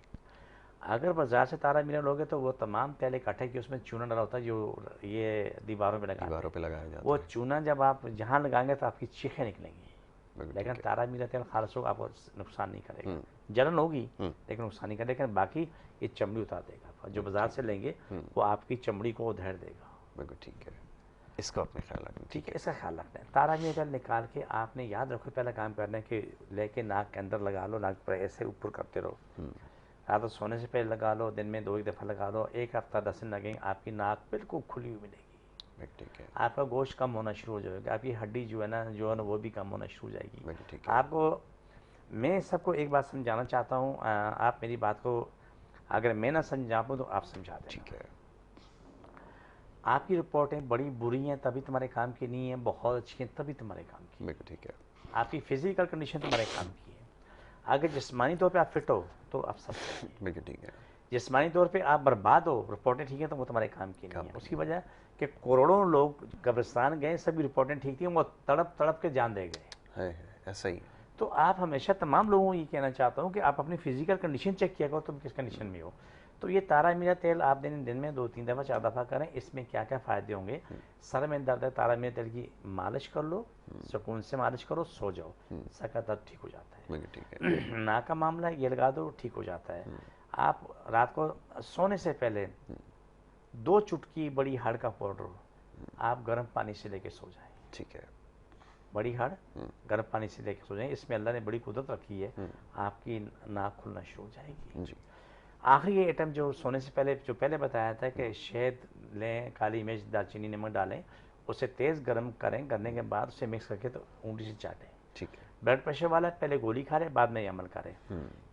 अगर बाजार से तारा मीरा लोगे तो वो तमाम तेल इकट्ठे कि उसमें चूना डाला होता है जो ये दीवारों पे लगाया जाता है। वो चूना जब आप जहाँ लगाएंगे तो आपकी चीखें निकलेंगी। लेकिन तारा मीरा तेल खालिस होगा, आपको नुकसान नहीं करेगा। जलन होगी लेकिन नुकसान नहीं करेगा। लेकिन बाकी ये चमड़ी उतार देगा। जो बाजार से लेंगे वो आपकी चमड़ी को उधेड़ देगा। बिल्कुल ठीक है, इसका अपने ख्याल रखना। ठीक है, इसका ख्याल रखना है। तारा मीरा तेल निकाल के आपने याद रखो, पहला काम करना है कि लेके नाक के अंदर लगा लो, नाक पर ऐसे ऊपर करते रहो। रात को सोने से पहले लगा लो, दिन में 2-1 दफ़ा लगा लो। 1 हफ्ता 10 दिन लगेंगे, आपकी नाक बिल्कुल खुली हुई मिलेगी। ठीक है। आपका गोश्त कम होना शुरू हो जाएगा, आपकी हड्डी जो है ना वो भी कम होना शुरू हो जाएगी। आपको मैं सबको एक बात समझाना चाहता हूँ, आप मेरी बात को अगर मैं ना समझा पाऊँ तो आप समझा दें। ठीक है। आपकी रिपोर्टें बड़ी बुरी हैं तभी तुम्हारे काम की नहीं है, बहुत अच्छी हैं तभी तुम्हारे काम की। बिल्कुल ठीक है। आपकी फिजिकल कंडीशन तुम्हारे काम की है। अगर जिस्मानी तौर पे आप फिट हो तो आप सब बिल्कुल ठीक है। जिस्मानी तौर पे आप बर्बाद हो, रिपोर्टें ठीक है तो वो तुम्हारे काम की नहीं है। उसकी वजह कि करोड़ों लोग कब्रिस्तान गए, सभी रिपोर्टें ठीक थी, वो तड़प तड़प के जान दे गए। है ऐसा ही। तो आप हमेशा तमाम लोगों को ये कहना चाहता हूँ कि आप अपनी फिजिकल कंडीशन चेक किया करो, तुम किस कंडीशन में हो। तो ये तारा मीरा तेल आप दिन में 2-3 दफ़ा 4 दफ़ा करें। इसमें क्या क्या फ़ायदे होंगे, सर में दर्द है तारा मीरा तेल की मालिश कर लो, सुकून से मालिश करो, सो जाओ, सर का दर्द ठीक हो जाता है। ठीक है। नाक का मामला ये लगा दो, ठीक हो जाता है। आप रात को सोने से पहले 2 चुटकी बड़ी हड़ का पाउडर आप गर्म पानी से लेके सो जाएं। ठीक है। बड़ी हड़ गर्म पानी से लेके सो जाएं, इसमें अल्लाह ने बड़ी कुदरत रखी है, आपकी नाक खुलना शुरू हो जाएगी जी। आखिरी ये आइटम जो सोने से पहले जो पहले बताया था कि शहद लें, काली मिर्च, दालचीनी, नमक डालें, उसे तेज़ गर्म करें, करने के बाद उसे मिक्स करके तो ऊँगली से चाटें। ठीक है। ब्लड प्रेशर वाला पहले गोली खा ले, बाद में ये अमल करें।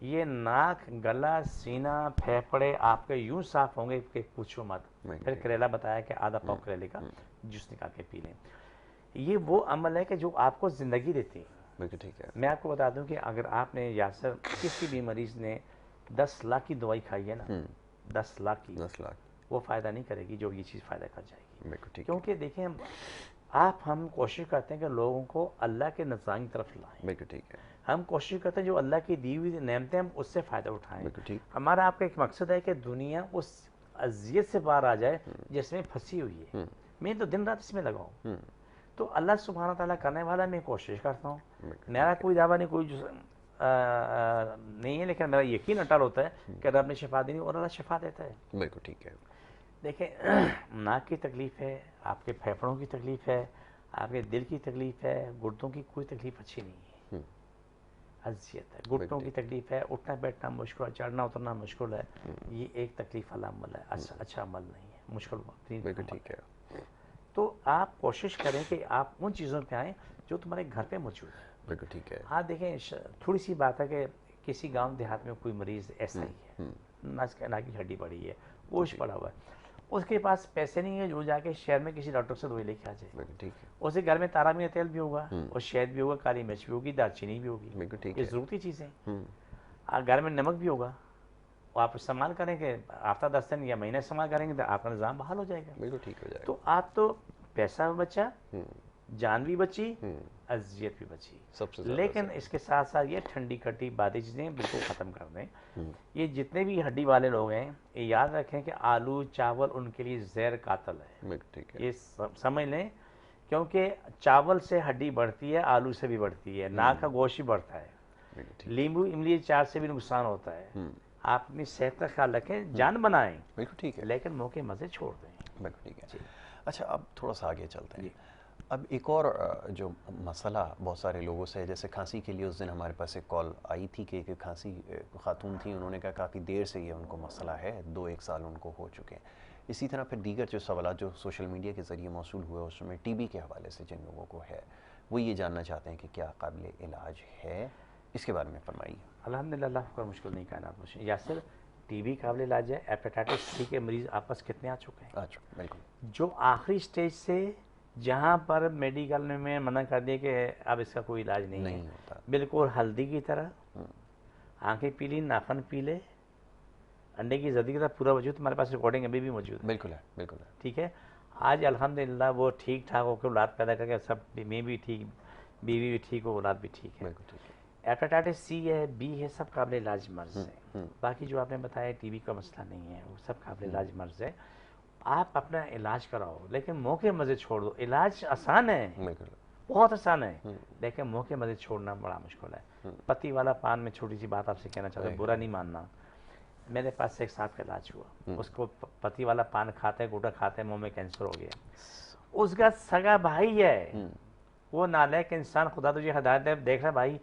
ये नाक, गला, सीना, फेफड़े आपके यूं साफ होंगे कि पूछो मत। फिर करेला बताया कि आधा पाव करेले का जूस निकाल के पी लें। ये वो अमल है कि जो आपको ज़िंदगी देती है। बिल्कुल ठीक है। मैं आपको बता दूं कि अगर आपने यासर किसी भी मरीज़ ने 10 लाख की दवाई खाई है ना, 10 लाख की, 10 लाख, वो फ़ायदा नहीं करेगी जो ये चीज़ फ़ायदा कर जाएगी। बिल्कुल ठीक है। क्योंकि देखें हम कोशिश करते हैं कि लोगों को अल्लाह के निज़ाम की तरफ लाएं। बिल्कुल ठीक है। हम कोशिश करते हैं जो अल्लाह की दी हुई नेमतें हम उससे फ़ायदा उठाएं। बिल्कुल ठीक। हमारा आपका एक मकसद है कि दुनिया उस अजियत से बाहर आ जाए जिसमें फंसी हुई है। मैं तो दिन रात इसमें लगाऊँ, तो अल्लाह सुब्हाना ताला करने वाला मैं कोशिश करता हूँ। मेरा कोई दावा नहीं, कोई नहीं है, लेकिन मेरा यकीन अटल होता है कि रब ने शिफा दी और अल्लाह शिफा देता है। बिल्कुल ठीक है। देखें नाक की तकलीफ़ है, आपके फेफड़ों की तकलीफ़ है, आपके दिल की तकलीफ़ है, गुर्दों की कोई तकलीफ़ अच्छी नहीं है, अजियत है। घुटनों की तकलीफ़ है, उठना बैठना मुश्किल है, चढ़ना उतरना मुश्किल है, ये एक तकलीफ़ वाला अमल है, अच्छा अमल नहीं है, मुश्किल। बिल्कुल ठीक है। तो आप कोशिश करें कि आप उन चीज़ों पे आएँ जो तुम्हारे घर पे मौजूद है। बिल्कुल ठीक है। हाँ देखें, थोड़ी सी बात है कि किसी गांव देहात में कोई मरीज़ ऐसा ही है, नाक की हड्डी पड़ी है, गोश पड़ा हुआ है, उसके पास पैसे नहीं है जो जाके शहर में किसी डॉक्टर से दवाई लेके आ जाए। बिल्कुल ठीक है। उसे घर में तारा मीरा तेल भी होगा और शहद भी होगा, काली मिर्च भी होगी, दालचीनी भी होगी, बिल्कुल ठीक ये है। ज़रूरती चीज़ें। घर में नमक भी होगा, और आप इस्तेमाल करेंगे, हफ्ता 10 दिन या महीने इस्तेमाल करेंगे तो आपका निज़ाम बहाल हो जाएगा। बिल्कुल ठीक हो जाएगा। तो आप तो पैसा भी बचा, जान भी बची, अजियत भी बची, सबसे लेकिन इसके साथ साथ ये ठंडी खट्टी बातें चीज़ें बिल्कुल ख़त्म कर दें। ये जितने भी हड्डी वाले लोग हैं, ये याद रखें कि आलू चावल उनके लिए जहर कातल है। ठीक है। ये समझ लें, क्योंकि चावल से हड्डी बढ़ती है, आलू से भी बढ़ती है, नाक का गोश्त भी बढ़ता है, नींबू इमली चार से भी नुकसान होता है। आप अपनी सेहत का ख्याल रखें, जान बनाएं, बिल्कुल ठीक है, लेकिन मौके मज़े छोड़ दें। बिल्कुल ठीक है। अच्छा, अब थोड़ा सा आगे चलते हैं। अब एक और जो मसला बहुत सारे लोगों से है, जैसे खांसी के लिए उस दिन हमारे पास एक कॉल आई थी कि एक खांसी खातून थी, उन्होंने कहा काफ़ी देर से ये उनको मसला है, 2-1 साल उनको हो चुके हैं। इसी तरह फिर दीगर जो सवाल जो सोशल मीडिया के ज़रिए मौसूल हुए, उसमें टीबी के हवाले से जिन लोगों को है, वो ये जानना चाहते हैं कि क्या काबिल इलाज है, इसके बारे में फरमाइए। अल्हम्दुलिल्लाह, कोई मुश्किल नहीं कहना पूछें। यासिर, टीबी काबिल इलाज है। हेपेटाइटिस सी के मरीज़ आपस कितने आ चुके हैं? आ चुके, बिल्कुल। जो आखिरी स्टेज से, जहाँ पर मेडिकल में मना कर दिया कि अब इसका कोई इलाज नहीं है होता, बिल्कुल हल्दी की तरह, आंखें पीली, नाखन पीले, अंडे की जर्दी की तरह पूरा वजूद। हमारे पास रिकॉर्डिंग अभी भी मौजूद है। बिल्कुल है, बिल्कुल है। ठीक है, आज अल्हम्दुलिल्लाह वो ठीक ठाक होकर औलाद पैदा करके, सब मैं भी ठीक, बीवी भी ठीक हो, औलाद भी ठीक है। बिल्कुल ठीक है। हेपेटाइटिस सी है, बी है, सब काबिल इलाज मर्ज़ है। बाकी जो आपने बताया टीबी का मसला नहीं है, वो सब काबिल इलाज मर्ज़ है। आप अपना इलाज कराओ, लेकिन मौके मज़े छोड़ दो। इलाज आसान है, बहुत आसान है, लेकिन मौके मज़े छोड़ना बड़ा मुश्किल है। पत्ती वाला पान में छोटी सी बात आपसे कहना चाहता हूँ, बुरा नहीं मानना। मेरे पास एक साहब का इलाज हुआ, उसको पत्ती वाला पान खाते, गुटखा खाते, मुंह में कैंसर हो गया। उसका सगा भाई है, वो नालायक इंसान, खुदा तुझे हिदायत दे, देख रहा भाई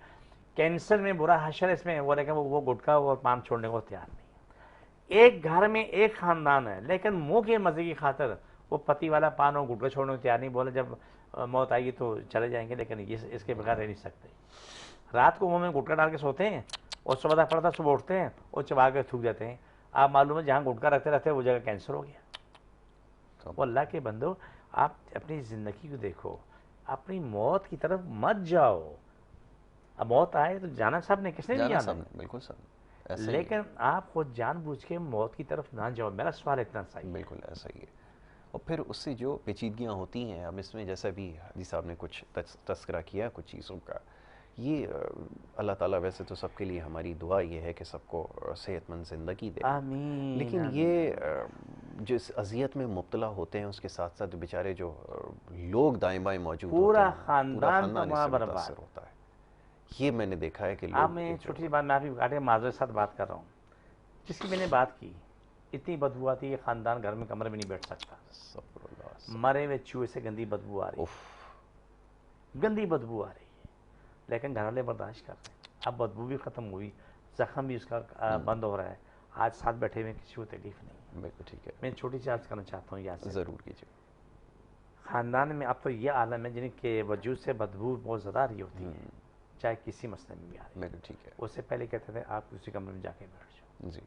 कैंसर में बुरा हशर इसमें, वो लेकिन वो गुटखा और पान छोड़ने को तैयार नहीं। एक घर में एक खानदान है, लेकिन मुंह के मज़े की खातर वो पति वाला पान और गुटखा छोड़ने को तैयार नहीं। बोले जब मौत आएगी तो चले जाएंगे, लेकिन इसके बगैर रह नहीं सकते। रात को मुंह में गुटखा डाल के सोते हैं और सुबह पड़ता, सुबह उठते हैं और चबा के थूक जाते हैं। आप मालूम है जहाँ गुटखा रखते रहते वो जगह कैंसर हो गया। वो अल्लाह के बंदो, आप अपनी ज़िंदगी को देखो, अपनी मौत की तरफ मत जाओ। अब मौत आए तो जाना सब ने, किसने नहीं जाना, बिल्कुल सब, लेकिन आप खुद जानबूझ के मौत की तरफ ना जाओ। मेरा सवाल इतना सही है। बिल्कुल ऐसा ही है। और फिर उससे जो पेचीदगियाँ होती हैं, अब इसमें जैसा भी हाजी साहब ने कुछ तस्करा किया कुछ चीज़ों का, ये अल्लाह ताला वैसे तो सबके लिए हमारी दुआ ये है कि सबको सेहतमंद ज़िंदगी दे, आमीन लेकिन आमीन। ये जिस अज़ियत में मुब्तला होते हैं उसके साथ साथ बेचारे जो लोग दाएं बाएं मौजूद होते पूरा हैं, पूरा खानदान ख़ानदान तबाह इससे बर्बाद। मुतासर होता है। ये मैंने देखा है कि आप लोग मैं जो छोटी सी बात मैं आपकी काटे माजरत के साथ बात कर रहा हूँ, जिसकी मैंने बात की इतनी बदबू आती है कि खानदान घर में कमरे में नहीं बैठ सकता। मरे हुए चूहे से गंदी बदबू आ रही है, गंदी बदबू आ रही है, लेकिन घर वाले बर्दाश्त कर रहे हैं। अब बदबू भी ख़त्म हुई, ज़ख्म भी उसका बंद हो रहा है, आज साथ बैठे हुए किसी को तकलीफ नहीं। बिल्कुल ठीक है, मैं छोटी सी अर्ज़ करना चाहता हूँ यहाँ से, ज़रूर कीजिए। ख़ानदान में अब तो ये आलम है जिनके वजूद से बदबू बहुत ज़्यादा आ रही होती है, चाहे किसी मसले में भी आ रही है। बिल्कुल ठीक है, उससे पहले कहते थे आप उसी कमरे में जाके बैठ जाओ, जी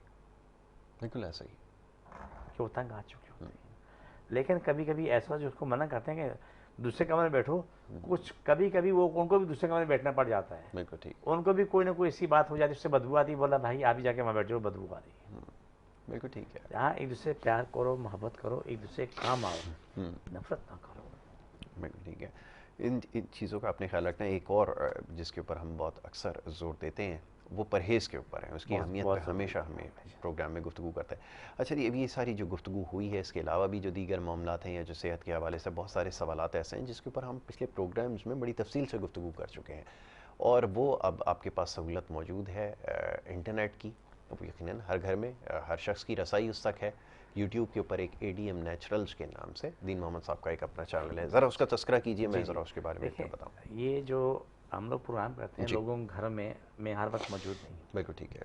बिल्कुल ऐसा ही। कि वो तंग आ चुके होते हैं। लेकिन कभी कभी ऐसा जो उसको मना करते हैं कि दूसरे कमरे में बैठो, कुछ कभी कभी वो उनको भी दूसरे कमरे में बैठना पड़ जाता है, बिल्कुल ठीक, उनको भी कोई ना कोई ऐसी बात हो जाती है उससे बदबू आती है, बोला भाई आप ही जाके वहाँ बैठ जाओ, बदबू आ रही है। बिल्कुल ठीक है। हाँ, एक दूसरे से प्यार करो, मोहब्बत करो, एक दूसरे के काम आओ, नफरत ना करो। बिल्कुल ठीक है। इन चीज़ों का आपने ख्याल रखना है। एक और जिसके ऊपर हम बहुत अक्सर जोर देते हैं वो परहेज़ के ऊपर है, उसकी अहमियत पे हमेशा हमें प्रोग्राम में गुफ्तगू करता है। अच्छा जी, अभी ये सारी जो गुफ्तगू हुई है, इसके अलावा भी जो दीगर मामलात हैं या जो सेहत के हवाले से बहुत सारे सवालात ऐसे हैं जिसके ऊपर हम पिछले प्रोग्राम्स में बड़ी तफसील से गुफ्तगू कर चुके हैं, और वो अब आपके पास सहूलत मौजूद है इंटरनेट की। अब यकीनन हर घर में हर शख्स की रसाई उस तक है। यूट्यूब के ऊपर एक ADM नेचुरल्स के नाम से दीन मोहम्मद साहब का एक अपना चैनल है, ज़रा उसका तस्करा कीजिए, मैं ज़रा उसके बारे में क्या बताऊँ। ये जो हम लोग प्रोग्राम करते हैं लोगों के घर में, मैं हर वक्त मौजूद नहीं, बिल्कुल ठीक है,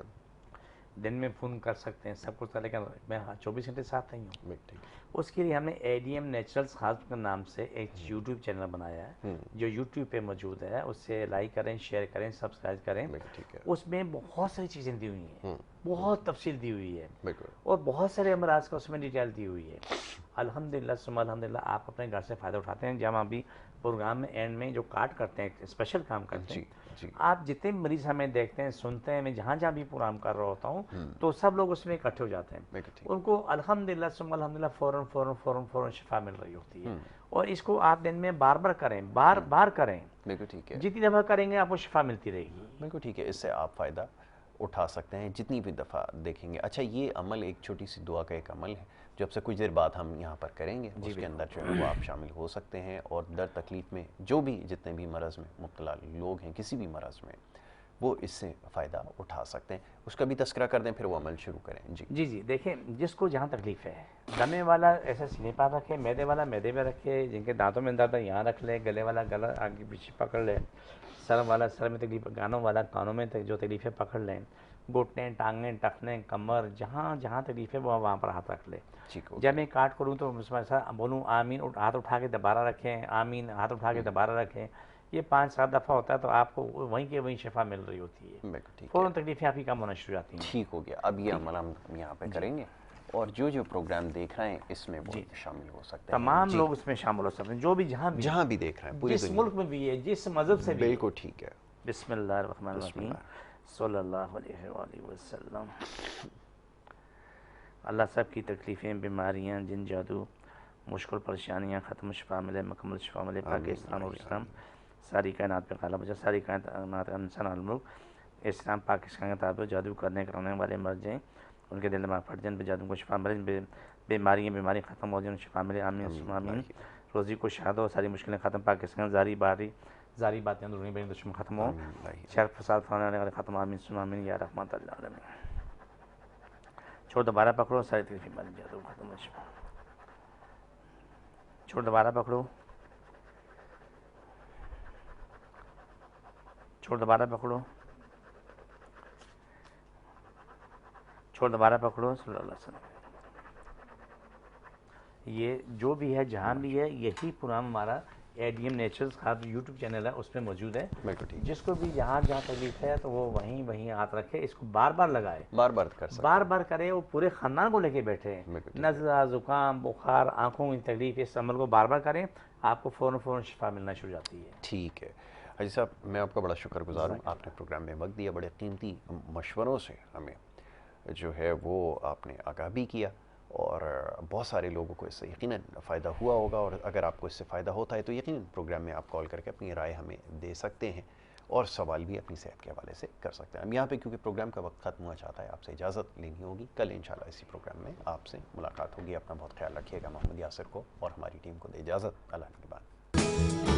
दिन में फ़ोन कर सकते हैं सब कुछ, लेकिन मैं 24 घंटे साथ नहीं हूँ। बिल्कुल ठीक है, उसके लिए हमने ADM नेचुरल्स खास के नाम से एक यूट्यूब चैनल बनाया है जो यूट्यूब पे मौजूद है, उससे लाइक करें, शेयर करें, सब्सक्राइब करें। बिल्कुल ठीक है, उसमें बहुत सारी चीज़ें दी हुई हैं, बहुत तफसील दी हुई है, बिल्कुल, और बहुत सारे अमराज का उसमें डिटेल दी हुई है। अल्हम्दुलिल्लाह सुम्मा अल्हम्दुलिल्लाह आप अपने घर से फ़ायदा उठाते हैं। जब हम अभी प्रोग्राम में एंड में जो काट करते हैं, स्पेशल काम करते हैं, जी, आप जितने मरीज़ हमें देखते हैं, सुनते हैं, मैं जहाँ जहाँ भी प्रोग्राम कर रहा होता हूँ तो सब लोग उसमें इकट्ठे हो जाते हैं, बिल्कुल ठीक, उनको अल्हम्दुलिल्लाह सुम्मा अल्हम्दुलिल्लाह फ़ौरन शिफा मिल रही होती है। और इसको आप दिन में बार बार करें, बार बार करें, बिल्कुल ठीक है, जितनी दफ़ा करेंगे आपको शिफा मिलती रहेगी। बिल्कुल ठीक है, इससे आप फ़ायदा उठा सकते हैं जितनी भी दफ़ा देखेंगे। अच्छा, ये अमल एक छोटी सी दुआ का एक अमल है जो आपसे कुछ देर बाद हम यहाँ पर करेंगे, उसके अंदर जो है वो आप शामिल हो सकते हैं, और दर्द तकलीफ़ में जो भी जितने भी मरज़ में मुब्तला लोग हैं, किसी भी मरज़ में, वो इससे फ़ायदा उठा सकते हैं। उसका भी तस्करा कर दें, फिर वो अमल शुरू करें। जी जी, देखें, जिसको जहाँ तकलीफ़ है, दमे वाला ऐसा सीने पर रखे, मैदे वाला मैदे में रखे, जिनके दांतों में दर्द है यहाँ रख ले, गले वाला गला आगे पीछे पकड़ ले, सर वाला सर में तकलीफ, कानों वाला कानों में जो तकलीफ़ें पकड़ लें, घुटने, टांगें, टखने, कमर, जहाँ जहाँ तकलीफ़ है वो वहाँ पर हाथ रख ले। जब मैं काट करूँ तो उसमें ऐसा बोलूँ आमीन, हाथ उठा के दोबारा रखें, आमीन, हाथ उठा के दोबारा रखें। ये 5-7 दफ़ा होता है तो आपको वहीं के वहीं शिफा मिल रही होती है, फ़ौरन तकलीफ़ें आपकी कम होना शुरू हो जाती हैं। ठीक हो गया। अब ये अमल हम यहाँ पे करेंगे, और जो जो प्रोग्राम देख रहे हैं इसमें वो शामिल हो सकते हैं। तमाम लोग इसमें शामिल हो सकते हैं, जो भी जहाँ भी देख रहे हैं, पूरी जिस मुल्क में भी है, जिस मज़हब से भी। बिल्कुल ठीक है। बिस्मिल्लाहिर्रहमानिर्रहीम, सल्लल्लाहु अलैहि वसल्लम। अल्लाह सब की तकलीफ़ें, बीमारियाँ, जिन जादू, मुश्किल परेशानियाँ ख़त्म, शिफा मिले, मुकम्मल शिफा मिले, पाकिस्तान और इस्लाम सारी कायनात पे ग़ालिब हो जाए, सारी कायनात इंसान अल मुल्क इस्लाम पाकिस्तान के ताबे जादू करने कराने वाले मर जाएँ, उनके दिल में फट जाए, जादू को शिफा मिले, बीमारी ख़त्म हो जाए, शिफा मिले, आमीन आमीन। रोज़ी को शाद हो, सारी मुश्किलें ख़त्म, पाकिस्तान जारी बातें अंदरूनी बनी दुश्मन ख़त्म हो, शर फसाद फैलाने वाले ख़त्म, आमीन आमीन या रहमतुल आलमीन। छोड़ दोबारा पकड़ो, सारी तकलीफ़ें बन जादू ख़त्म हो, शिफा। छोड़ दोबारा पकड़ो, छोड़ दोबारा पकड़ो, छोड़ दोबारा पकड़ो, सल्लल्लाहु अलैहि वसल्लम। ये जो भी है जहाँ भी है, यही प्रोग्राम हमारा ADM नेचुरल्स का यूट्यूब चैनल है, उसमें मौजूद है। जिसको भी जहाँ जहाँ तकलीफ है तो वो वहीं वहीं हाथ रखे, इसको बार बार लगाए, बार बार कर सकते, बार बार करे, वो पूरे ख़ानदान को लेके बैठे, नज़ला, ज़ुकाम, बुखार, आँखों की तकलीफ, इस अमल को बार बार करें, आपको फ़ौरन शिफा मिलना शुरू हो जाती है। ठीक है हाजी साहब, मैं आपका बड़ा शुक्रगुज़ार हूँ, आपने प्रोग्राम में वक्त दिया, बड़े कीमती मशवरों से हमें जो है वो आपने आगाह भी किया, और बहुत सारे लोगों को इससे यकीनन फ़ायदा हुआ होगा, और अगर आपको इससे फ़ायदा होता है तो यकीनन प्रोग्राम में आप कॉल करके अपनी राय हमें दे सकते हैं, और सवाल भी अपनी सेहत के हवाले से कर सकते हैं। हम यहाँ पे क्योंकि प्रोग्राम का वक्त खत्म हुआ चाहता है, आपसे इजाज़त लेनी होगी। कल इंशाल्लाह इसी प्रोग्राम में आपसे मुलाकात होगी। अपना बहुत ख्याल रखिएगा। मोहम्मद यासिर को और हमारी टीम को दे इजाज़त। अल्लाह के बाद।